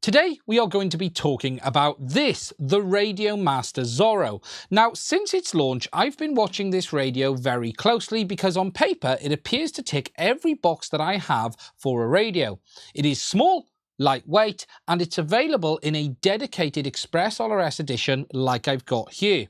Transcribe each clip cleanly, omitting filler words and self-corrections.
Today we are going to be talking about this, the Radiomaster Zorro. Now, since its launch, I've been watching this radio very closely because on paper it appears to tick every box that I have for a radio. It is small, lightweight, and it's available in a dedicated Express ELRS edition like I've got here.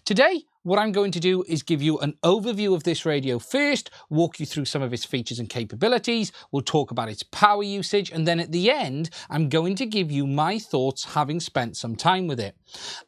Today, what I'm going to do is give you an overview of this radio first, walk you through some of its features and capabilities, we'll talk about its power usage, and then at the end, I'm going to give you my thoughts having spent some time with it.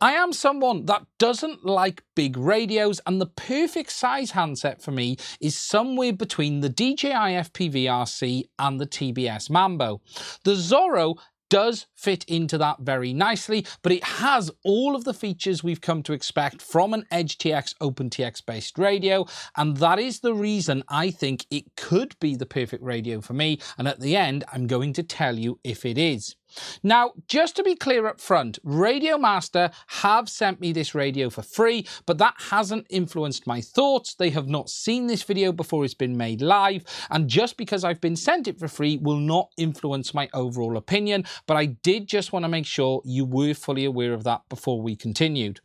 I am someone that doesn't like big radios, and the perfect size handset for me is somewhere between the DJI FPV RC and the TBS Mambo. The Zorro does fit into that very nicely, but it has all of the features we've come to expect from an EdgeTX OpenTX based radio, and that is the reason I think it could be the perfect radio for me, and at the end I'm going to tell you if it is. Now, just to be clear up front, Radiomaster have sent me this radio for free, but that hasn't influenced my thoughts. They have not seen this video before it's been made live, and just because I've been sent it for free will not influence my overall opinion, but I did just want to make sure you were fully aware of that before we continued.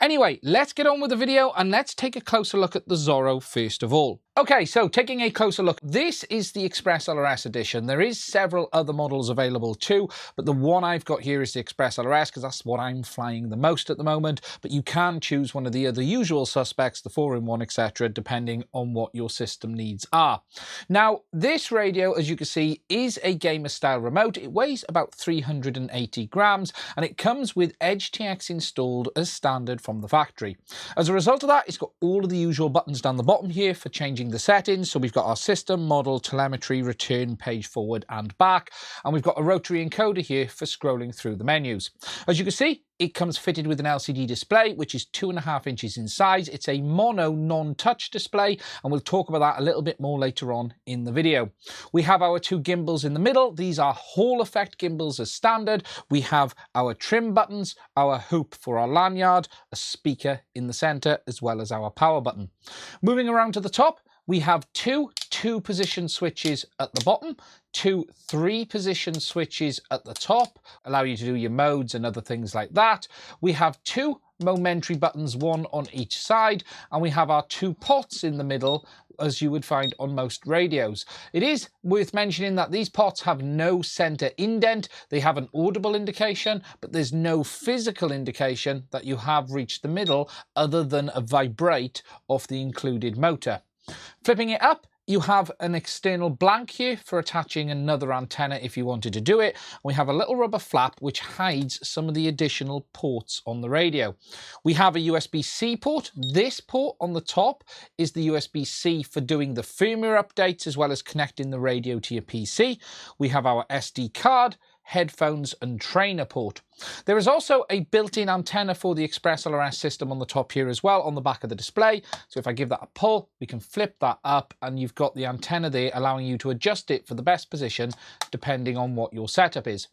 Anyway, let's get on with the video and let's take a closer look at the Zorro first of all. Okay, so taking a closer look, this is the Express ELRS edition. There is several other models available too, but the one I've got here is the Express ELRS because that's what I'm flying the most at the moment, but you can choose one of the other usual suspects, the 4-in-1, etc., depending on what your system needs are. Now, this radio, as you can see, is a gamer style remote. It weighs about 380 grams and it comes with EdgeTX installed as standard from the factory. As a result of that, it's got all of the usual buttons down the bottom here for changing the settings. So we've got our system, model, telemetry, return, page forward and back, and we've got a rotary encoder here for scrolling through the menus. As you can see, it comes fitted with an LCD display, which is 2.5 inches in size. It's a mono non-touch display, and we'll talk about that a little bit more later on in the video. We have our two gimbals in the middle. These are Hall effect gimbals as standard. We have our trim buttons, our hoop for our lanyard, a speaker in the center, as well as our power button. Moving around to the top, we have two 2-position switches at the bottom, two 3-position switches at the top, allow you to do your modes and other things like that. We have two momentary buttons, one on each side, and we have our two pots in the middle, as you would find on most radios. It is worth mentioning that these pots have no center indent. They have an audible indication, but there's no physical indication that you have reached the middle other than a vibrate off the included motor. Flipping it up, you have an external blank here for attaching another antenna if you wanted to do it. We have a little rubber flap which hides some of the additional ports on the radio. We have a USB-C port. This port on the top is the USB-C for doing the firmware updates as well as connecting the radio to your PC. We have our SD card, headphones and trainer port. There is also a built-in antenna for the Express ELRS system on the top here as well on the back of the display. So if I give that a pull, we can flip that up and you've got the antenna there allowing you to adjust it for the best position depending on what your setup is.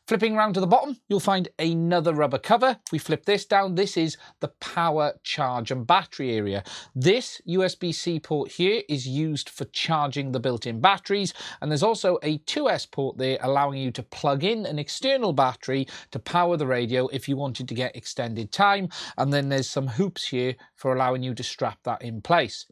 Flipping around to the bottom, you'll find another rubber cover. If we flip this down, this is the power, charge and battery area. This USB-C port here is used for charging the built-in batteries, and there's also a 2S port there allowing you to plug in an external battery to power the radio if you wanted to get extended time, and then there's some hoops here for allowing you to strap that in place.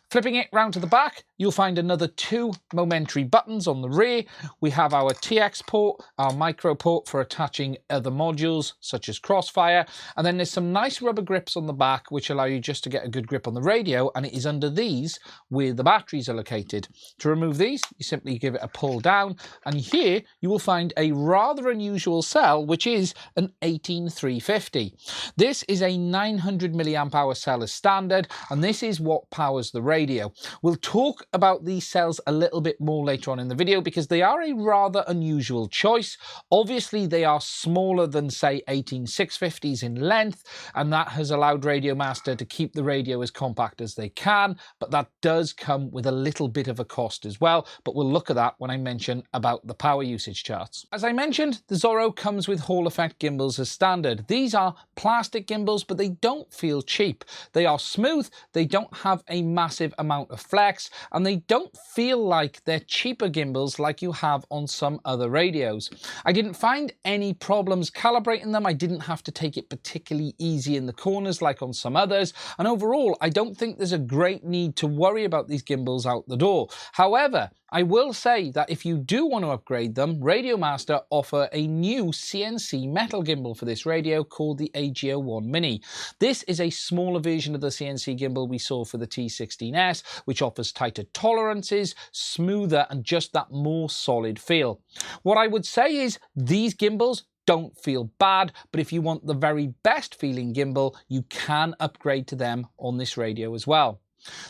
Flipping it round to the back, you'll find another two momentary buttons on the rear. We have our TX port, our micro port for attaching other modules such as Crossfire, and then there's some nice rubber grips on the back which allow you just to get a good grip on the radio, and it is under these where the batteries are located. To remove these, you simply give it a pull down, and here you will find a rather unusual cell which is an 18350. This is a 900 milliamp hour cell as standard, and this is what powers the radio. We'll talk about these cells a little bit more later on in the video because they are a rather unusual choice. Obviously, they are smaller than, say, 18650s in length, and that has allowed Radiomaster to keep the radio as compact as they can, but that does come with a little bit of a cost as well, but we'll look at that when I mention about the power usage charts. As I mentioned, the Zorro comes with Hall effect gimbals as standard. These are plastic gimbals, but they don't feel cheap. They are smooth, they don't have a massive massive amount of flex, and they don't feel like they're cheaper gimbals like you have on some other radios. I didn't find any problems calibrating them. I didn't have to take it particularly easy in the corners like on some others, and overall I don't think there's a great need to worry about these gimbals out the door. However, I will say that if you do want to upgrade them, Radiomaster offer a new CNC metal gimbal for this radio called the Ag01 Mini. This is a smaller version of the CNC gimbal we saw for the T16S, which offers tighter tolerances, smoother, and just that more solid feel. What I would say is these gimbals don't feel bad, but if you want the very best feeling gimbal, you can upgrade to them on this radio as well.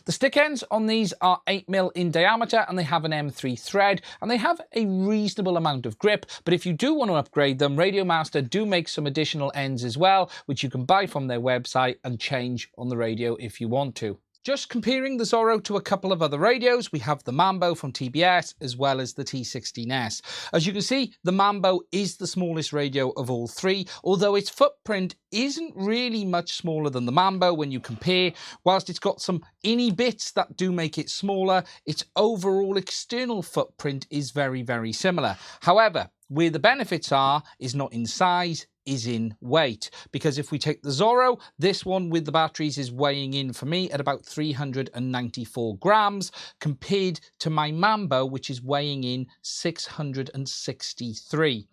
The stick ends on these are 8mm in diameter, and they have an M3 thread, and they have a reasonable amount of grip. But if you do want to upgrade them, Radiomaster do make some additional ends as well, which you can buy from their website and change on the radio if you want to. Just comparing the Zorro to a couple of other radios, we have the Mambo from TBS as well as the T16S. As you can see, the Mambo is the smallest radio of all three, although its footprint isn't really much smaller than the Mambo when you compare. Whilst it's got some inny bits that do make it smaller, its overall external footprint is very, very similar. However, where the benefits are is not in size, is in weight, because if we take the Zorro, this one with the batteries is weighing in for me at about 394 grams compared to my Mambo, which is weighing in 663.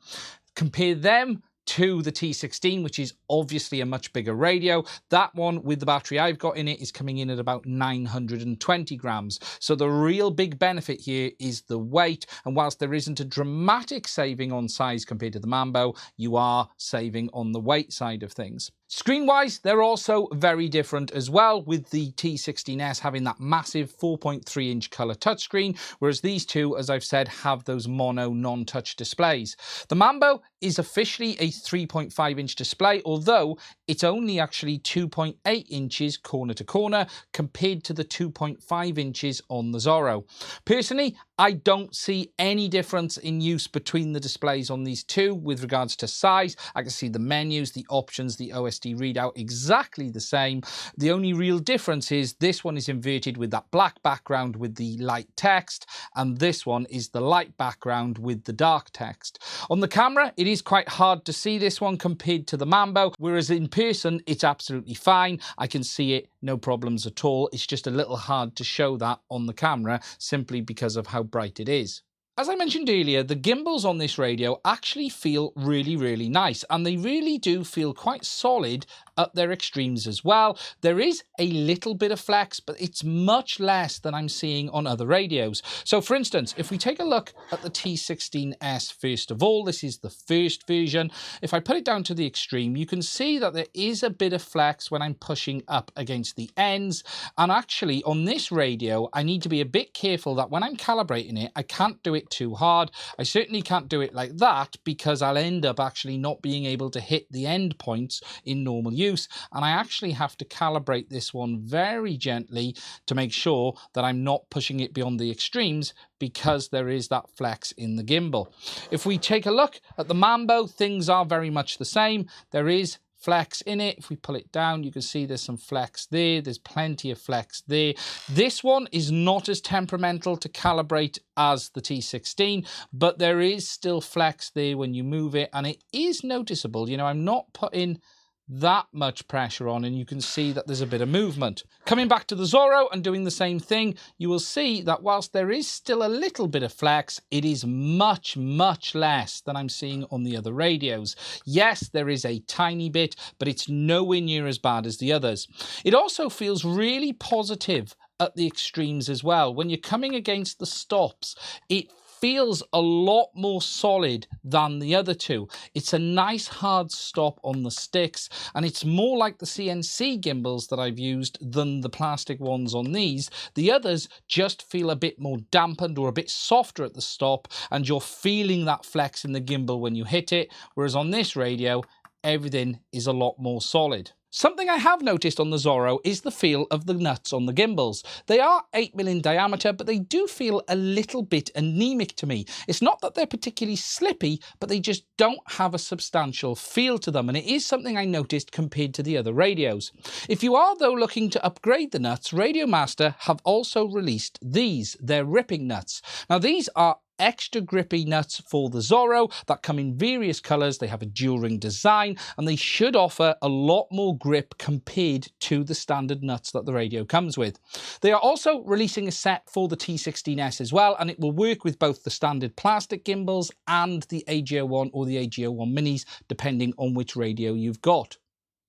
Compare them to the T16, which is obviously a much bigger radio. That one with the battery I've got in it is coming in at about 920 grams. So the real big benefit here is the weight. And whilst there isn't a dramatic saving on size compared to the Mambo, you are saving on the weight side of things. Screen-wise, they're also very different as well, with the T16S having that massive 4.3-inch colour touchscreen, whereas these two, as I've said, have those mono non-touch displays. The Mambo is officially a 3.5-inch display, although it's only actually 2.8 inches corner to corner compared to the 2.5 inches on the Zorro. Personally, I don't see any difference in use between the displays on these two with regards to size. I can see the menus, the options, the OSD readout exactly the same. The only real difference is this one is inverted with that black background with the light text, and this one is the light background with the dark text. On the camera, it is quite hard to see this one compared to the Mambo, whereas in person, it's absolutely fine. I can see it, no problems at all. It's just a little hard to show that on the camera simply because of how bright it is. As I mentioned earlier, the gimbals on this radio actually feel really, really nice, and they really do feel quite solid at their extremes as well. There is a little bit of flex, but it's much less than I'm seeing on other radios. So for instance, if we take a look at the T16S first of all, this is the first version. If I put it down to the extreme, you can see that there is a bit of flex when I'm pushing up against the ends. And actually on this radio, I need to be a bit careful that when I'm calibrating it, I can't do it too hard. I certainly can't do it like that because I'll end up actually not being able to hit the end points in normal use, and I actually have to calibrate this one very gently to make sure that I'm not pushing it beyond the extremes because there is that flex in the gimbal. If we take a look at the Mambo, things are very much the same. There is flex in it. If we pull it down, you can see there's some flex there. There's plenty of flex there. This one is not as temperamental to calibrate as the T16, but there is still flex there when you move it, and it is noticeable. You know, I'm not putting that much pressure on, and you can see that there's a bit of movement. Coming back to the Zorro and doing the same thing, you will see that whilst there is still a little bit of flex, it is much, much less than I'm seeing on the other radios. Yes, there is a tiny bit, but it's nowhere near as bad as the others. It also feels really positive at the extremes as well. When you're coming against the stops, it feels a lot more solid than the other two. It's a nice hard stop on the sticks, and it's more like the CNC gimbals that I've used than the plastic ones on these. The others just feel a bit more dampened or a bit softer at the stop, and you're feeling that flex in the gimbal when you hit it, whereas on this radio, everything is a lot more solid. Something I have noticed on the Zorro is the feel of the nuts on the gimbals. They are 8mm in diameter, but they do feel a little bit anemic to me. It's not that they're particularly slippy, but they just don't have a substantial feel to them, and it is something I noticed compared to the other radios. If you are, though, looking to upgrade the nuts, Radiomaster have also released these. They're ripping nuts. Now, these are extra grippy nuts for the Zorro that come in various colours. They have a dual ring design and they should offer a lot more grip compared to the standard nuts that the radio comes with. They are also releasing a set for the T16S as well, and it will work with both the standard plastic gimbals and the Ag01 or the Ag01 Minis, depending on which radio you've got.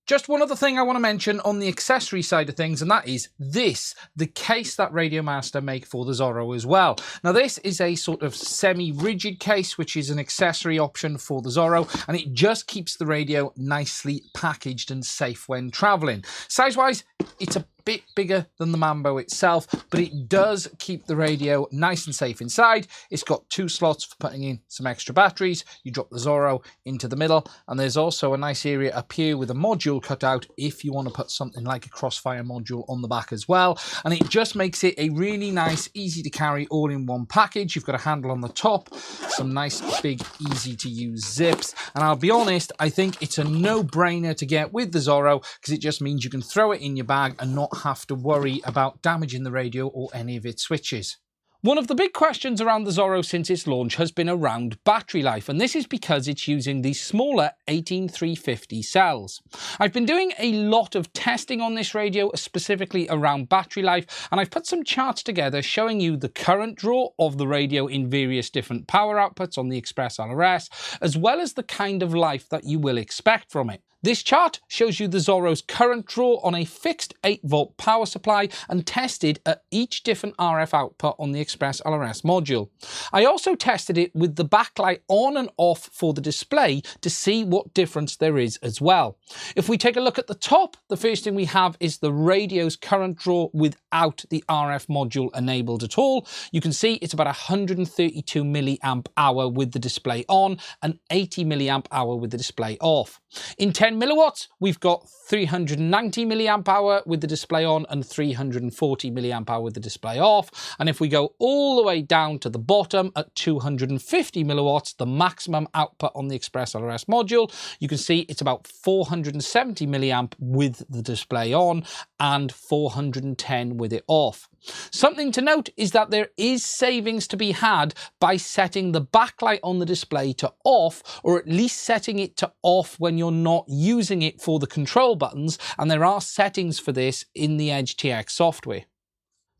Just one other thing I want to mention on the accessory side of things, and that is this, the case that Radiomaster make for the Zorro as well. Now, this is a sort of semi-rigid case, which is an accessory option for the Zorro, and it just keeps the radio nicely packaged and safe when traveling. Size-wise, it's a bit bigger than the Mambo itself, but it does keep the radio nice and safe inside. It's got 2 slots for putting in some extra batteries. You drop the Zorro into the middle, and there's also a nice area up here with a module cut out if you want to put something like a crossfire module on the back as well. And it just makes it a really nice, easy to carry all-in-one package. You've got a handle on the top, some nice big easy to use zips, and I'll be honest, I think it's a no-brainer to get with the Zorro because it just means you can throw it in your bag and not have to worry about damaging the radio or any of its switches. One of the big questions around the Zorro since its launch has been around battery life, and this is because it's using these smaller 18350 cells. I've been doing a lot of testing on this radio, specifically around battery life, and I've put some charts together showing you the current draw of the radio in various different power outputs on the Express LRS, as well as the kind of life that you will expect from it. This chart shows you the Zorro's current draw on a fixed 8-volt power supply and tested at each different RF output on the Express LRS module. I also tested it with the backlight on and off for the display to see what difference there is as well. If we take a look at the top, the first thing we have is the radio's current draw without the RF module enabled at all. You can see it's about 132 milliamp hour with the display on and 80 milliamp hour with the display off. In 10 milliwatts, we've got 390 milliamp hour with the display on and 340 milliamp hour with the display off. And if we go all the way down to the bottom at 250 milliwatts, the maximum output on the Express LRS module, you can see it's about 470 milliamp with the display on and 410 with it off. Something to note is that there is savings to be had by setting the backlight on the display to off, or at least setting it to off when you're not using it for the control buttons, and there are settings for this in the EdgeTX software.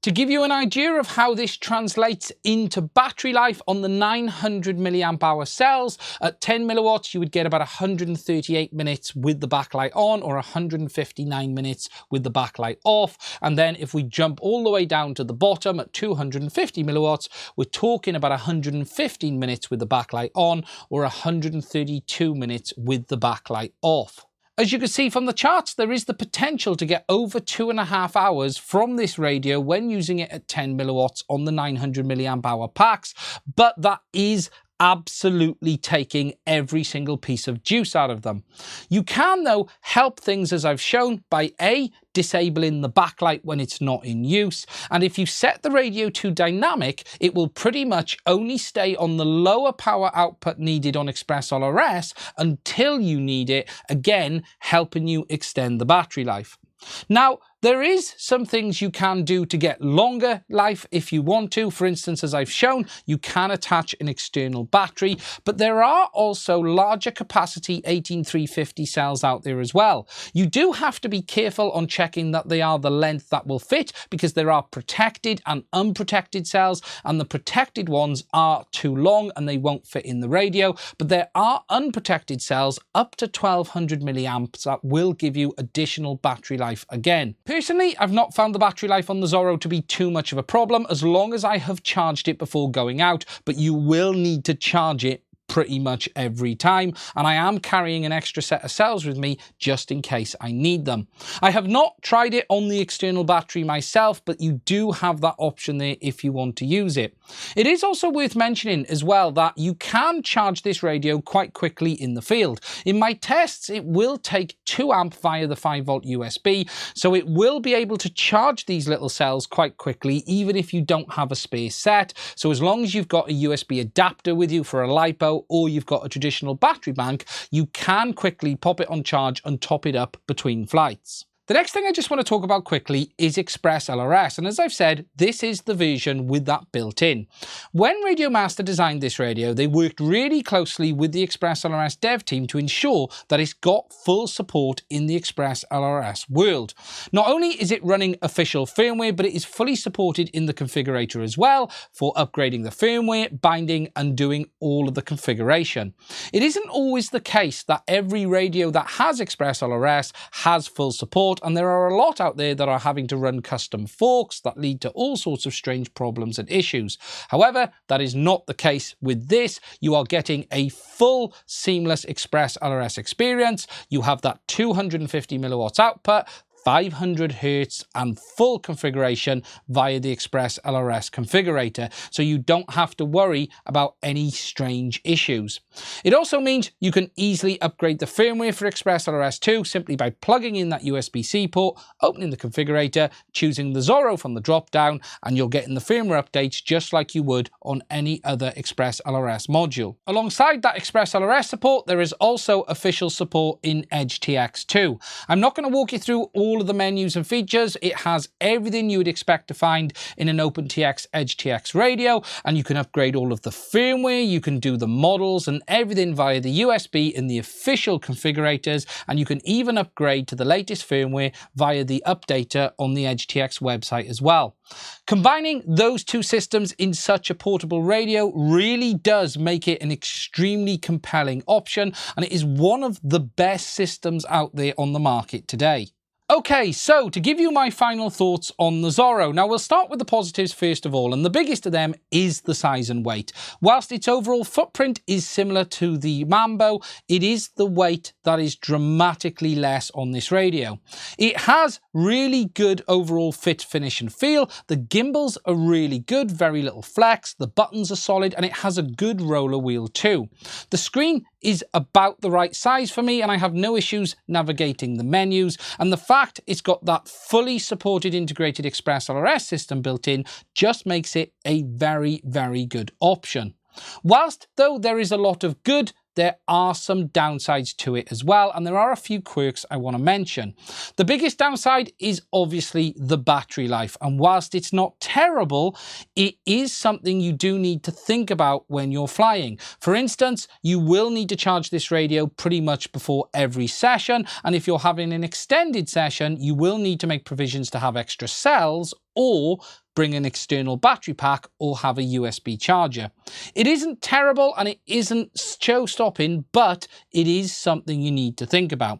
To give you an idea of how this translates into battery life on the 900 milliamp hour cells, at 10 milliwatts you would get about 138 minutes with the backlight on or 159 minutes with the backlight off. And then if we jump all the way down to the bottom at 250 milliwatts, we're talking about 115 minutes with the backlight on or 132 minutes with the backlight off. As you can see from the charts, there is the potential to get over 2.5 hours from this radio when using it at 10 milliwatts on the 900 milliamp hour packs, but that is absolutely taking every single piece of juice out of them. You can, though, help things as I've shown by A, disabling the backlight when it's not in use, and if you set the radio to dynamic, it will pretty much only stay on the lower power output needed on Express LRS until you need it, again helping you extend the battery life. Now, there is some things you can do to get longer life if you want to. For instance, as I've shown, you can attach an external battery, but there are also larger capacity 18350 cells out there as well. You do have to be careful on checking that they are the length that will fit, because there are protected and unprotected cells, and the protected ones are too long and they won't fit in the radio, but there are unprotected cells up to 1200 milliamps that will give you additional battery life again. Personally, I've not found the battery life on the Zorro to be too much of a problem as long as I have charged it before going out, but you will need to charge it pretty much every time, and I am carrying an extra set of cells with me just in case I need them. I have not tried it on the external battery myself, but you do have that option there if you want to use it. It is also worth mentioning as well that you can charge this radio quite quickly in the field. In my tests, it will take 2 amp via the 5-volt USB, so it will be able to charge these little cells quite quickly even if you don't have a spare set. So as long as you've got a USB adapter with you for a LiPo, or you've got a traditional battery bank, you can quickly pop it on charge and top it up between flights. The next thing I just want to talk about quickly is Express LRS, and as I've said, this is the version with that built in. When Radiomaster designed this radio, they worked really closely with the Express LRS dev team to ensure that it's got full support in the Express LRS world. Not only is it running official firmware, but it is fully supported in the configurator as well for upgrading the firmware, binding, and doing all of the configuration. It isn't always the case that every radio that has Express LRS has full support, and there are a lot out there that are having to run custom forks that lead to all sorts of strange problems and issues. However, that is not the case with this. You are getting a full seamless Express LRS experience. You have that 250 milliwatts output, 500 Hertz and full configuration via the Express LRS configurator, so you don't have to worry about any strange issues. It also means you can easily upgrade the firmware for Express LRS 2 simply by plugging in that USB-C port, opening the configurator, choosing the Zorro from the drop-down, and you're getting the firmware updates just like you would on any other Express LRS module. Alongside that Express LRS support, there is also official support in EdgeTX 2. I'm not going to walk you through all of the menus and features. It has everything you would expect to find in an OpenTX EdgeTX radio, and you can upgrade all of the firmware, you can do the models and everything via the USB in the official configurators, and you can even upgrade to the latest firmware via the updater on the EdgeTX website as well. Combining those two systems in such a portable radio really does make it an extremely compelling option, and it is one of the best systems out there on the market today. Okay, so to give you my final thoughts on the Zorro. Now we'll start with the positives first of all, and the biggest of them is the size and weight. Whilst its overall footprint is similar to the Mambo, it is the weight that is dramatically less on this radio. It has really good overall fit, finish and feel. The gimbals are really good, very little flex, the buttons are solid, and it has a good roller wheel too. The screen is about the right size for me, and I have no issues navigating the menus, and the fact it's got that fully supported integrated Express LRS system built in just makes it a very, very good option. Whilst though there is a lot of good, there are some downsides to it as well, and there are a few quirks I want to mention. The biggest downside is obviously the battery life, and whilst it's not terrible, it is something you do need to think about when you're flying. For instance, you will need to charge this radio pretty much before every session, and if you're having an extended session, you will need to make provisions to have extra cells or bring an external battery pack or have a USB charger. It isn't terrible and it isn't show-stopping, but it is something you need to think about.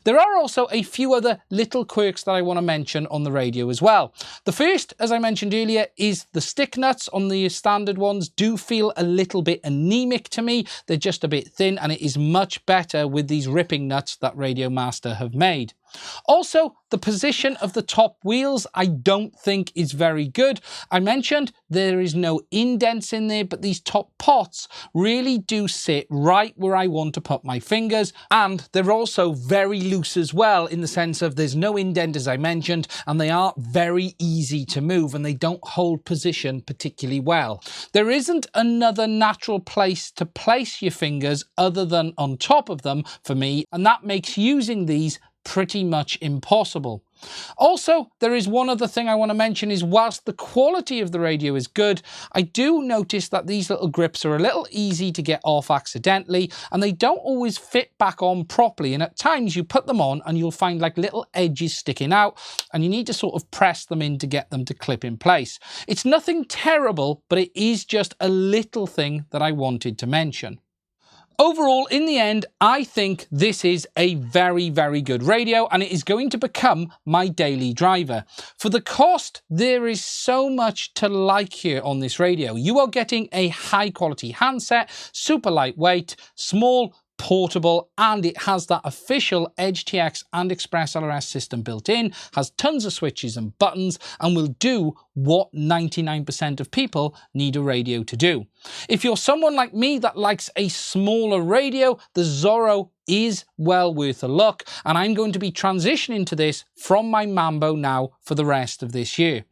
There are also a few other little quirks that I want to mention on the radio as well. The first, as I mentioned earlier, is the stick nuts on the standard ones do feel a little bit anemic to me. They're just a bit thin, and it is much better with these ripping nuts that Radiomaster have made. Also, the position of the top wheels I don't think is very good. I mentioned there is no indents in there, but these top pots really do sit right where I want to put my fingers, and they're also very loose as well in the sense of there's no indent as I mentioned, and they are very easy to move and they don't hold position particularly well. There isn't another natural place to place your fingers other than on top of them for me, and that makes using these pretty much impossible. Also, there is one other thing I want to mention is whilst the quality of the radio is good, I do notice that these little grips are a little easy to get off accidentally, and they don't always fit back on properly, and at times you put them on and you'll find like little edges sticking out and you need to sort of press them in to get them to clip in place. It's nothing terrible, but it is just a little thing that I wanted to mention. Overall, in the end, I think this is a very, very good radio, and it is going to become my daily driver. For the cost, there is so much to like here on this radio. You are getting a high quality handset, super lightweight, small, portable, and it has that official EdgeTX and Express LRS system built in, has tons of switches and buttons, and will do what 99% of people need a radio to do. If you're someone like me that likes a smaller radio, the Zorro is well worth a look, and I'm going to be transitioning to this from my Mambo now for the rest of this year.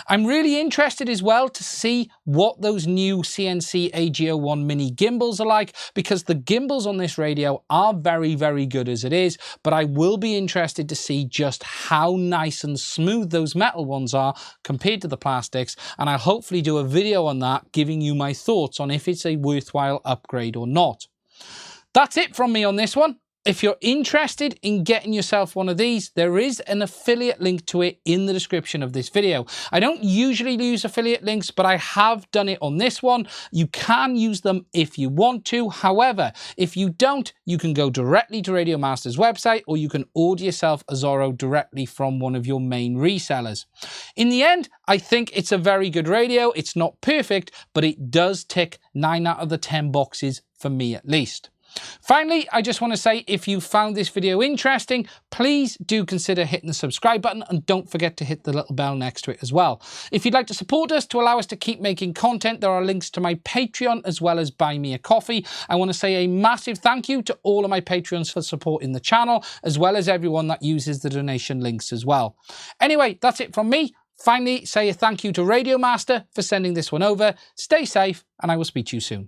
I'm really interested as well to see what those new CNC Ag01 Mini gimbals are like, because the gimbals on this radio are very, very good as it is, but I will be interested to see just how nice and smooth those metal ones are compared to the plastics, and I'll hopefully do a video on that, giving you my thoughts on if it's a worthwhile upgrade or not. That's it from me on this one. If you're interested in getting yourself one of these, there is an affiliate link to it in the description of this video. I don't usually use affiliate links, but I have done it on this one. You can use them if you want to. However, if you don't, you can go directly to Radiomaster's website, or you can order yourself a Zorro directly from one of your main resellers. In the end, I think it's a very good radio. It's not perfect, but it does tick 9 out of the 10 boxes for me at least. Finally, I just want to say, if you found this video interesting, please do consider hitting the subscribe button, and don't forget to hit the little bell next to it as well. If you'd like to support us to allow us to keep making content, there are links to my Patreon as well as Buy Me a Coffee. I want to say a massive thank you to all of my Patreons for supporting the channel, as well as everyone that uses the donation links as well. Anyway, that's it from me. Finally, say a thank you to Radiomaster for sending this one over. Stay safe, and I will speak to you soon.